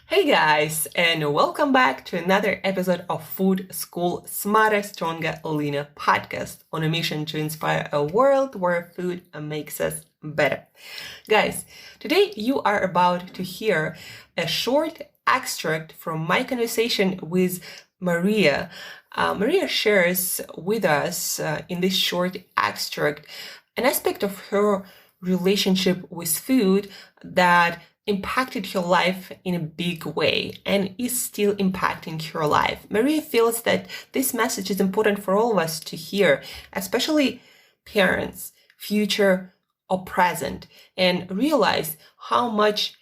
Hey guys, and welcome back to another episode of Food School Smarter, Stronger, Leaner podcast on a mission to inspire a world where food makes us better. Guys, today you are about to hear a short extract from my conversation with Maria. Maria shares with us in this short extract an aspect of her relationship with food that impacted her life in a big way and is still impacting her life. Maria feels that this message is important for all of us to hear, especially parents, future or present, and realize how much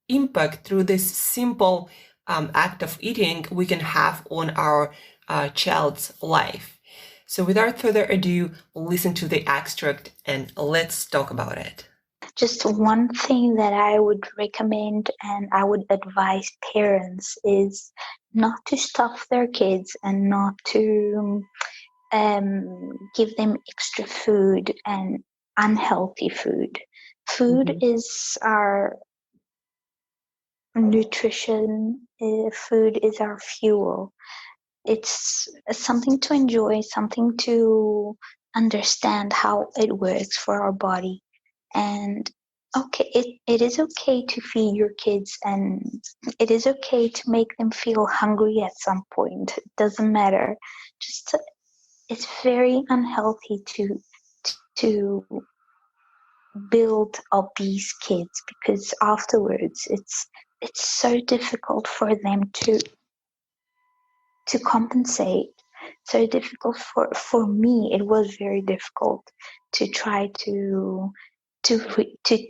impact through this simple act of eating we can have on our child's life. So without further ado, listen to the extract and let's talk about it. Just one thing that I would recommend and I would advise parents is not to stuff their kids and not to give them extra food and unhealthy food. Food is our nutrition, food is our fuel. It's something to enjoy, something to understand how it works for our body. And it is okay to feed your kids and it is okay to make them feel hungry at some point. It doesn't matter. Just it's very unhealthy to build up these kids because afterwards it's so difficult for them to compensate. So difficult for me. It was very difficult to try to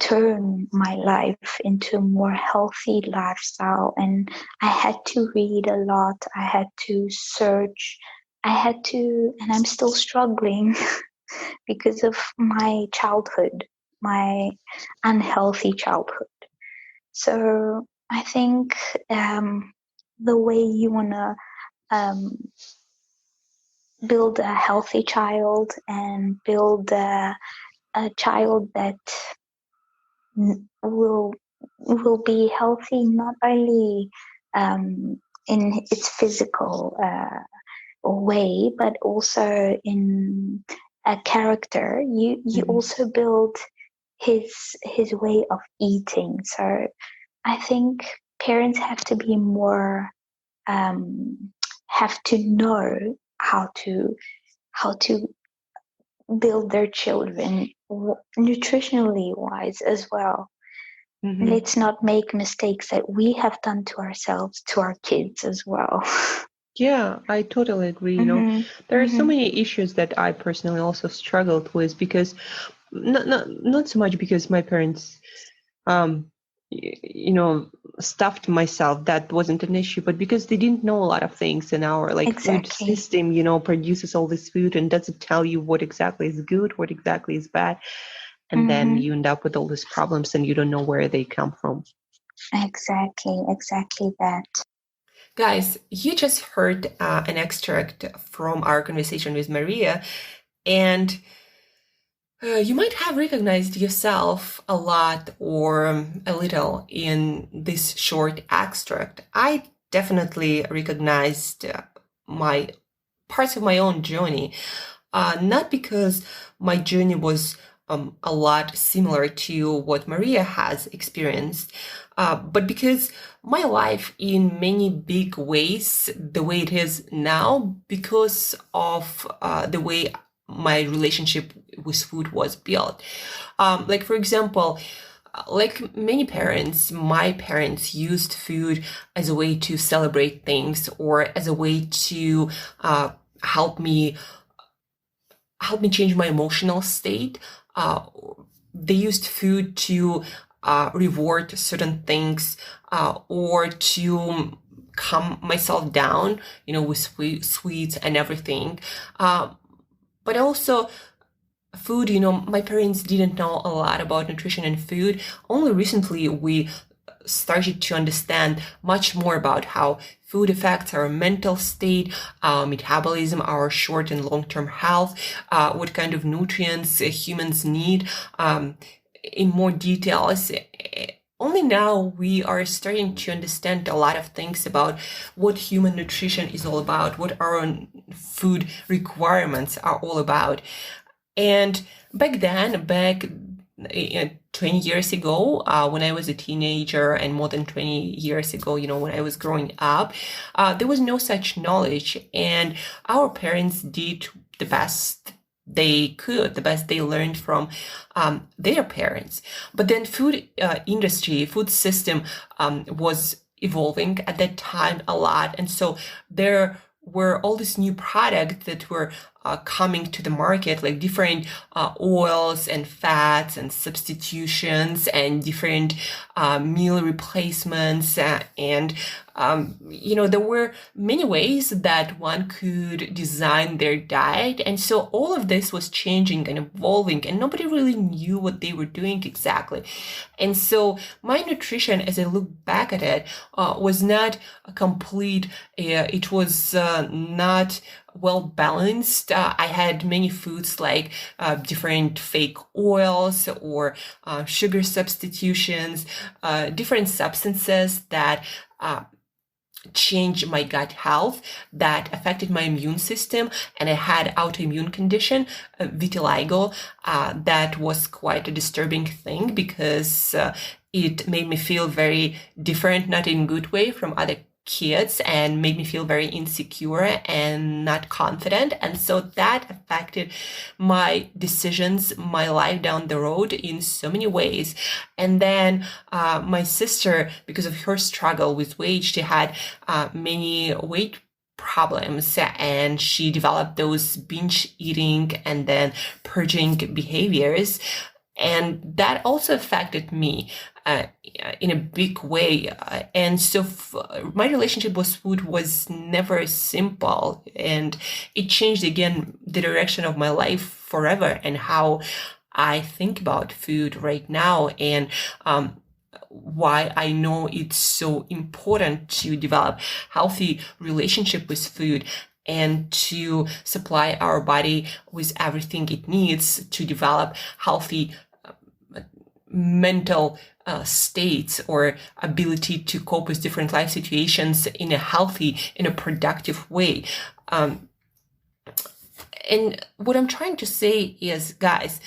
turn my life into a more healthy lifestyle, and I had to read a lot. I had to search. And I'm still struggling because of my childhood, my unhealthy childhood. So I think the way you wanna build a healthy child and build a child that will be healthy not only in its physical way, but also in a character. You also build his way of eating. So I think parents have to be more have to know how to build their children nutritionally wise as well. Let's not make mistakes that we have done to ourselves, to our kids as well. Yeah, I totally agree. There are so many issues that I personally also struggled with because not so much because my parents stuffed myself. That wasn't an issue, but because they didn't know a lot of things, and our food system produces all this food and doesn't tell you what exactly is good, what exactly is bad, and then you end up with all these problems and you don't know where they come from. Exactly that. Guys, you just heard an extract from our conversation with Maria, and you might have recognized yourself a lot or a little in this short extract. I definitely recognized my parts of my own journey, not because my journey was a lot similar to what Maria has experienced, but because my life in many big ways, the way it is now, because of the way my relationship with food was built. For example, like many parents, my parents used food as a way to celebrate things or as a way to help me change my emotional state. They used food to reward certain things or to calm myself down, with sweets and everything. But also food, my parents didn't know a lot about nutrition and food. Only recently we started to understand much more about how food affects our mental state, metabolism, our short and long-term health, what kind of nutrients humans need in more details. only now we are starting to understand a lot of things about what human nutrition is all about, what our food requirements are all about. And back 20 years ago, when I was a teenager, and more than 20 years ago, when I was growing up, there was no such knowledge. And our parents did the best they could, the best they learned from their parents. But then food system was evolving at that time a lot. And so there were all these new products that were coming to the market, like different oils and fats and substitutions and different meal replacements. And there were many ways that one could design their diet. And so all of this was changing and evolving, and nobody really knew what they were doing exactly. And so my nutrition, as I look back at it, was not a complete, it was not well balanced. I had many foods like different fake oils or sugar substitutions, different substances that changed my gut health, that affected my immune system. And I had autoimmune condition, vitiligo, that was quite a disturbing thing because it made me feel very different, not in a good way, from other kids, and made me feel very insecure and not confident. And so that affected my decisions, my life down the road in so many ways. And then my sister, because of her struggle with weight, she had many weight problems, and she developed those binge eating and then purging behaviors. And that also affected me in a big way. And so my relationship with food was never simple. And it changed, again, the direction of my life forever and how I think about food right now. And why I know it's so important to develop healthy relationship with food and to supply our body with everything it needs to develop healthy mental states or ability to cope with different life situations in a healthy, in a productive way. And what I'm trying to say is, guys,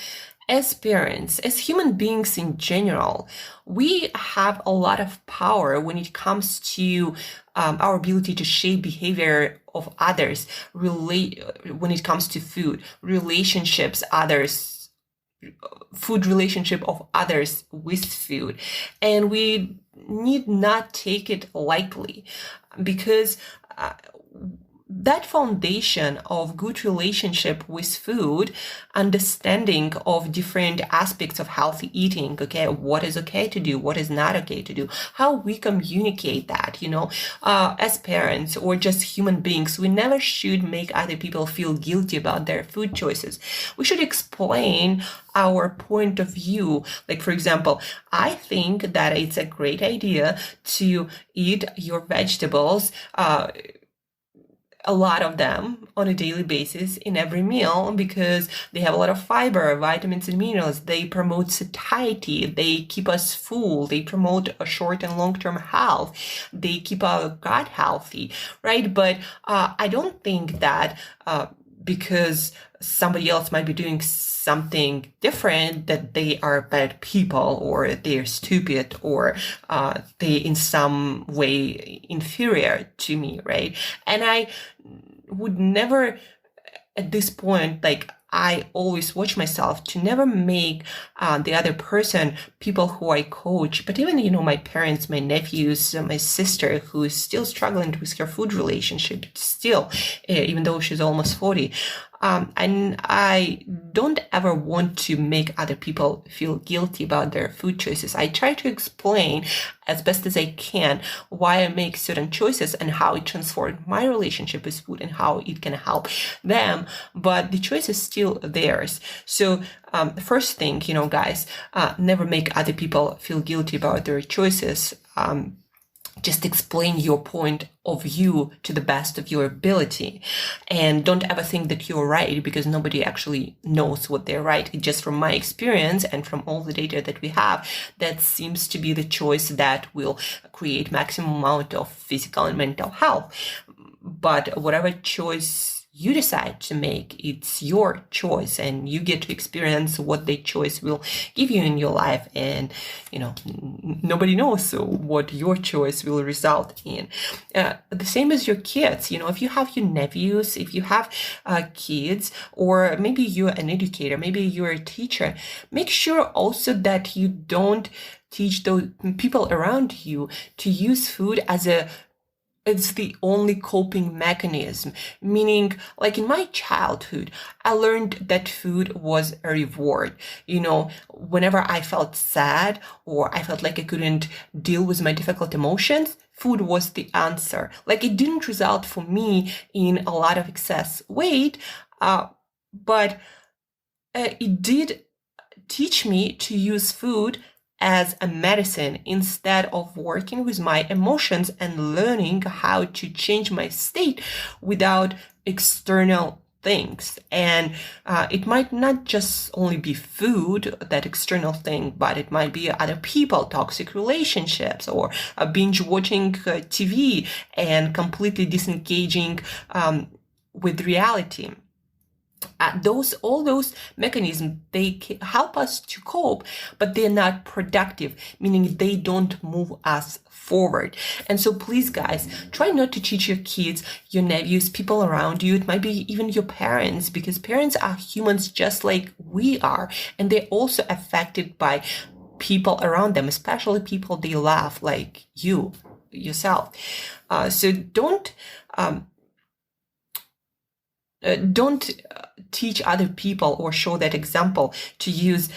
as parents, as human beings in general, we have a lot of power when it comes to our ability to shape behavior of others, when it comes to food, relationships, food relationship of others with food. And we need not take it lightly, because that foundation of good relationship with food, understanding of different aspects of healthy eating, okay, what is okay to do, what is not okay to do, how we communicate that, as parents or just human beings, we never should make other people feel guilty about their food choices. We should explain our point of view. Like, for example, I think that it's a great idea to eat your vegetables, a lot of them on a daily basis in every meal, because they have a lot of fiber, vitamins and minerals. They promote satiety. They keep us full. They promote a short and long-term health. They keep our gut healthy, right? But I don't think that because somebody else might be doing something different, that they are bad people, or they're stupid, or they in some way inferior to me, right? And I would never, at this point, like, I always watch myself to never make the other person, people who I coach, but even, my parents, my nephews, my sister, who is still struggling with her food relationship still, even though she's almost 40. And I don't ever want to make other people feel guilty about their food choices. I try to explain as best as I can why I make certain choices and how it transformed my relationship with food and how it can help them. But the choice is still theirs. So the first thing, guys, never make other people feel guilty about their choices. just explain your point of view to the best of your ability. And don't ever think that you're right, because nobody actually knows what they're right. It's just from my experience and from all the data that we have, that seems to be the choice that will create maximum amount of physical and mental health. But whatever choice you decide to make, it's your choice, and you get to experience what the choice will give you in your life. And nobody knows what your choice will result in. The same as your kids. If you have your nephews, if you have kids, or maybe you're an educator, maybe you're a teacher, make sure also that you don't teach those people around you to use food as it's the only coping mechanism. Meaning, like in my childhood, I learned that food was a reward. Whenever I felt sad or I felt like I couldn't deal with my difficult emotions, food was the answer. Like, it didn't result for me in a lot of excess weight, but it did teach me to use food as a medicine instead of working with my emotions and learning how to change my state without external things. And it might not just only be food, that external thing, but it might be other people, toxic relationships, or binge watching TV and completely disengaging with reality. All those mechanisms, they help us to cope, but they're not productive, meaning they don't move us forward. And so please, guys, try not to teach your kids, your nephews, people around you. It might be even your parents, because parents are humans just like we are, and they're also affected by people around them, especially people they love, like yourself. So don't teach other people or show that example to use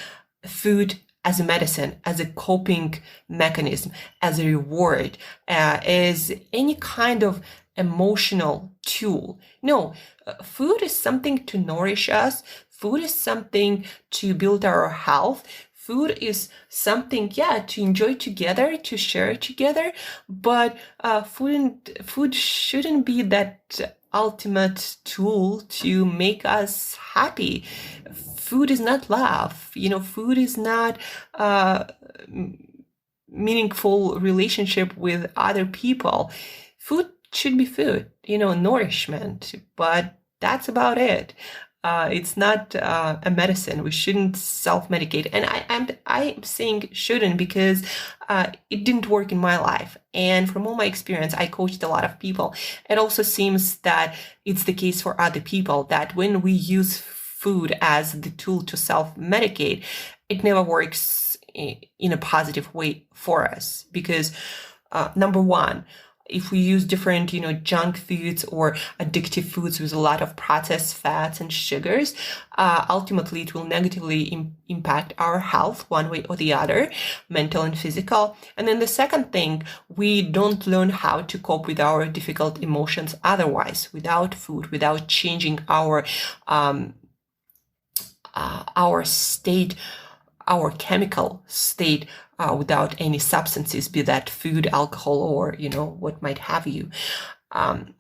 food as a medicine, as a coping mechanism, as a reward, as any kind of emotional tool. No, food is something to nourish us. Food is something to build our health. Food is something, to enjoy together, to share together. But food shouldn't be that ultimate tool to make us happy. Food is not love. Food is not meaningful relationship with other people. Food should be food, nourishment, but that's about it. It's not a medicine. We shouldn't self-medicate. And I'm saying shouldn't because it didn't work in my life. And from all my experience, I coached a lot of people. It also seems that it's the case for other people, that when we use food as the tool to self-medicate, it never works in a positive way for us. Because number one, if we use different, junk foods or addictive foods with a lot of processed fats and sugars, ultimately it will negatively impact our health one way or the other, mental and physical. And then the second thing, we don't learn how to cope with our difficult emotions otherwise, without food, without changing our state, our chemical state, without any substances, be that food, alcohol, or what might have you.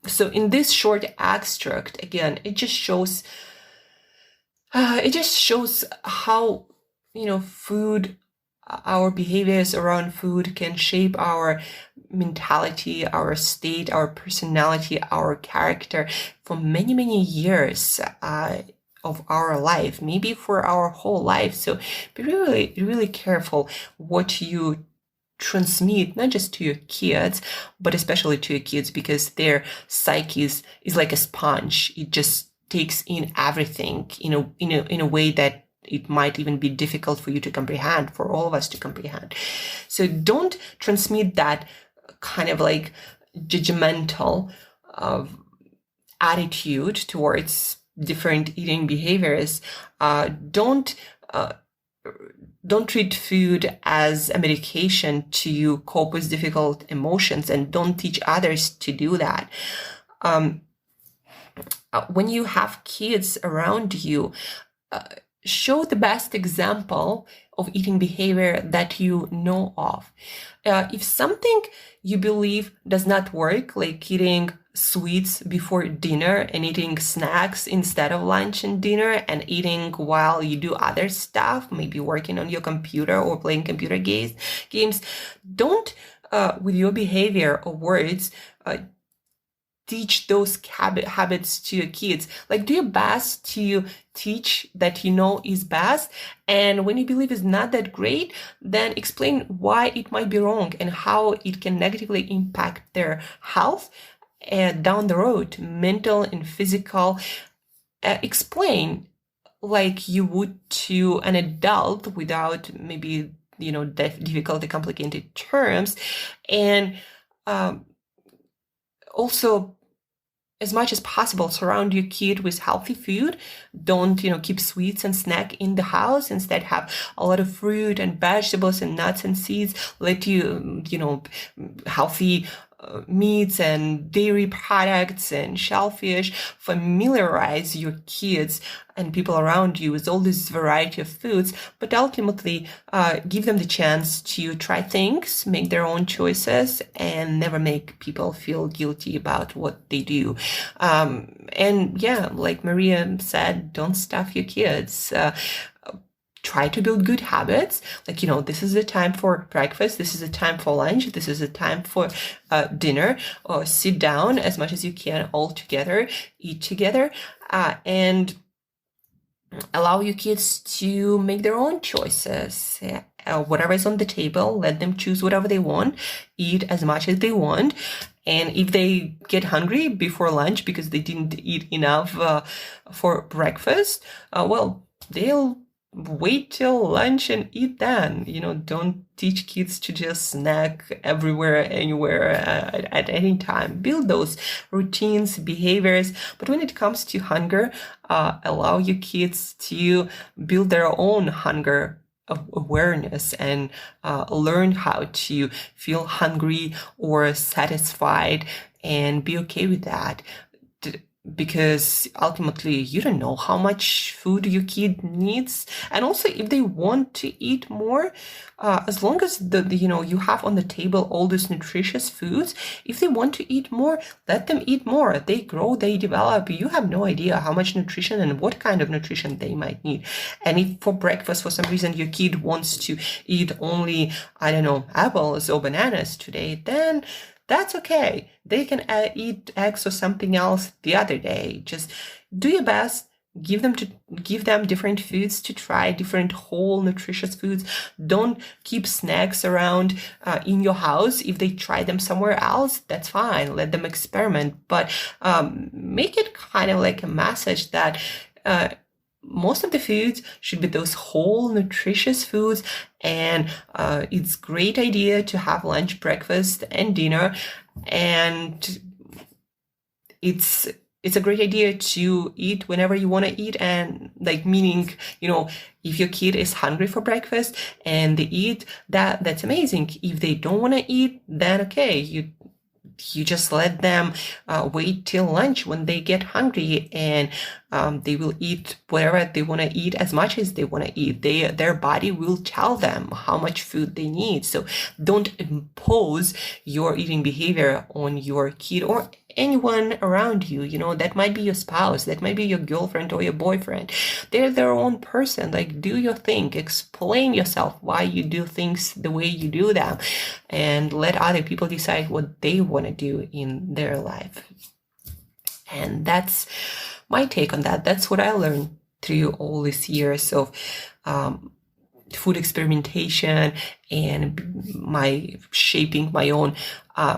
So in this short extract, again, it just shows how food, our behaviors around food can shape our mentality, our state, our personality, our character for many, many years of our life, maybe for our whole life. So be really, really careful what you transmit, not just to your kids, but especially to your kids, because their psyche is like a sponge. It just takes in everything, in a way that it might even be difficult for you to comprehend, for all of us to comprehend. So don't transmit that kind of like judgmental attitude towards different eating behaviors. Don't treat food as a medication to cope with difficult emotions, and don't teach others to do that. When you have kids around you, show the best example of eating behavior that you know of. If something you believe does not work, like eating sweets before dinner and eating snacks instead of lunch and dinner and eating while you do other stuff, maybe working on your computer or playing computer games, don't, with your behavior or words, teach those habits to your kids. Like, do your best to teach that you know is best. And when you believe is not that great, then explain why it might be wrong and how it can negatively impact their health down the road, mental and physical. Explain like you would to an adult without maybe, difficult or complicated terms. And also, as much as possible, surround your kid with healthy food. Don't, keep sweets and snack in the house. Instead, have a lot of fruit and vegetables and nuts and seeds. Let you, healthy meats and dairy products and shellfish. Familiarize your kids and people around you with all this variety of foods, but ultimately give them the chance to try things, make their own choices, and never make people feel guilty about what they do. And yeah, like Maria said, don't stuff your kids. Try to build good habits. Like, this is the time for breakfast. This is the time for lunch. This is the time for dinner. Or sit down as much as you can all together, eat together, and allow your kids to make their own choices. Whatever is on the table, let them choose whatever they want, eat as much as they want. And if they get hungry before lunch because they didn't eat enough for breakfast, well, they'll wait till lunch and eat then. Don't teach kids to just snack everywhere, anywhere, at any time. Build those routines, behaviors. But when it comes to hunger, allow your kids to build their own hunger awareness and learn how to feel hungry or satisfied and be okay with that. Because ultimately you don't know how much food your kid needs. And also, if they want to eat more, as long as you have on the table all these nutritious foods, if they want to eat more, let them eat more. They grow, they develop. You have no idea how much nutrition and what kind of nutrition they might need. And if for breakfast, for some reason, your kid wants to eat only, I don't know, apples or bananas today, then that's okay. They can eat eggs or something else the other day. Just do your best. Give them different foods to try, different whole nutritious foods. Don't keep snacks around in your house. If they try them somewhere else, that's fine. Let them experiment. But make it kind of like a message that most of the foods should be those whole nutritious foods, and it's a great idea to have lunch, breakfast, and dinner, and it's a great idea to eat whenever you want to eat, and like meaning, if your kid is hungry for breakfast and they eat, that's amazing. If they don't want to eat, then okay, you just let them wait till lunch when they get hungry, and they will eat whatever they want to eat as much as they want to eat. Their body will tell them how much food they need. So don't impose your eating behavior on your kid or anyone around you. That might be your spouse, that might be your girlfriend or your boyfriend. They're their own person. Like, do your thing, explain yourself why you do things the way you do them, and let other people decide what they want to do in their life. And that's my take on that. That's what I learned through all these years of food experimentation and my shaping my own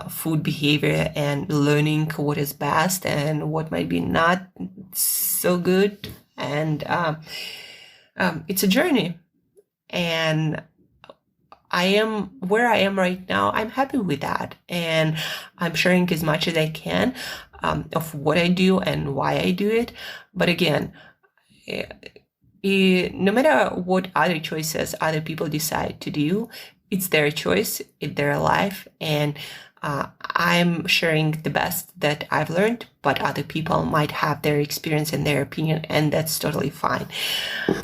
food behavior and learning what is best and what might be not so good. And it's a journey. And I am where I am right now. I'm happy with that. And I'm sharing as much as I can of what I do and why I do it. But again, no matter what other choices other people decide to do, it's their choice, it's their life. And I'm sharing the best that I've learned, but other people might have their experience and their opinion, and that's totally fine.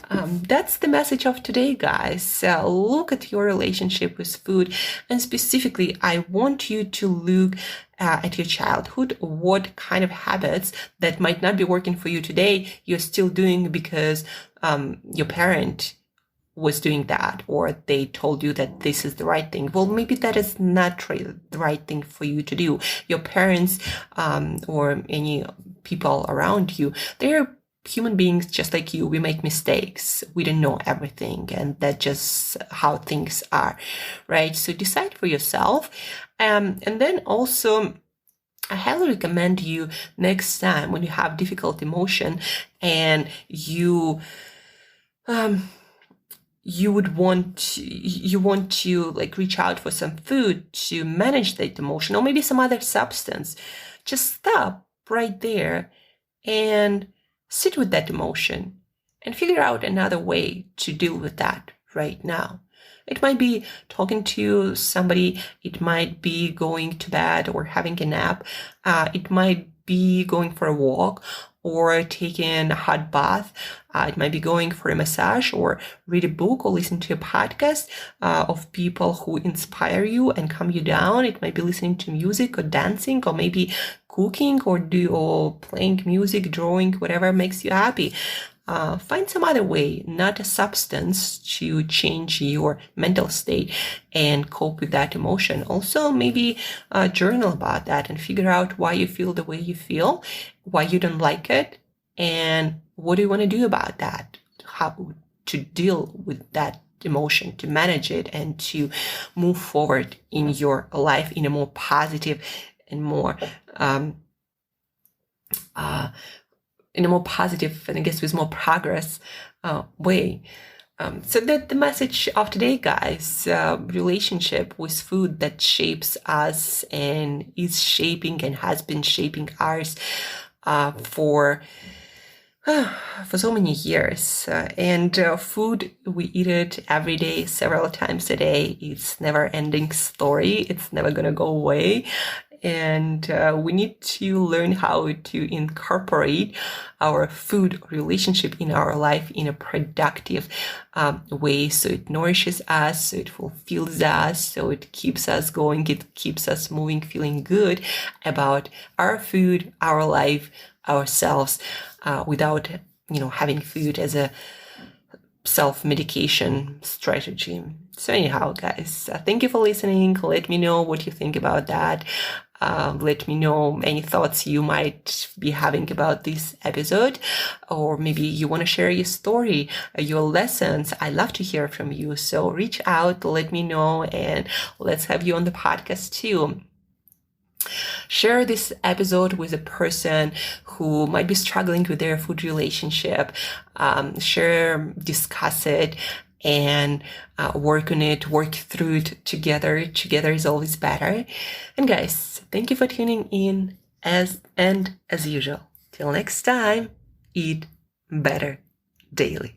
That's the message of today, guys. Look at your relationship with food, and specifically, I want you to look at your childhood. What kind of habits that might not be working for you today, you're still doing because your parent was doing that, or they told you that this is the right thing. Well, maybe that is not the right thing for you to do. Your parents or any people around you, they're human beings just like you. We make mistakes. We don't know everything, and that's just how things are, right? So decide for yourself. And then also, I highly recommend you next time when you have difficult emotion and you want to like reach out for some food to manage that emotion, or maybe some other substance. Just stop right there and sit with that emotion and figure out another way to deal with that right now. It might be talking to somebody. It might be going to bed or having a nap. It might be going for a walk or taking a hot bath. It might be going for a massage or read a book or listen to a podcast of people who inspire you and calm you down. It might be listening to music or dancing or maybe cooking or playing music, drawing, whatever makes you happy. Find some other way, not a substance, to change your mental state and cope with that emotion. Also, maybe journal about that and figure out why you feel the way you feel, why you don't like it, and what do you want to do about that, how to deal with that emotion, to manage it, and to move forward in your life in a more positive and more in a more positive, and I guess with more progress way. So that the message of today, guys, relationship with food that shapes us and is shaping and has been shaping ours for so many years. And food, we eat it every day, several times a day. It's never ending story. It's never going to go away. And we need to learn how to incorporate our food relationship in our life in a productive way, so it nourishes us, so it fulfills us, so it keeps us going, it keeps us moving, feeling good about our food, our life, ourselves, without having food as a self-medication strategy. So anyhow, guys, thank you for listening. Let me know what you think about that. Let me know any thoughts you might be having about this episode, or maybe you want to share your story, your lessons. I love to hear from you. So reach out, let me know, and let's have you on the podcast too. Share this episode with a person who might be struggling with their food relationship. Discuss it, and work on it, work through it together. Together is always better. And guys, thank you for tuning in as usual. Till next time, eat better daily.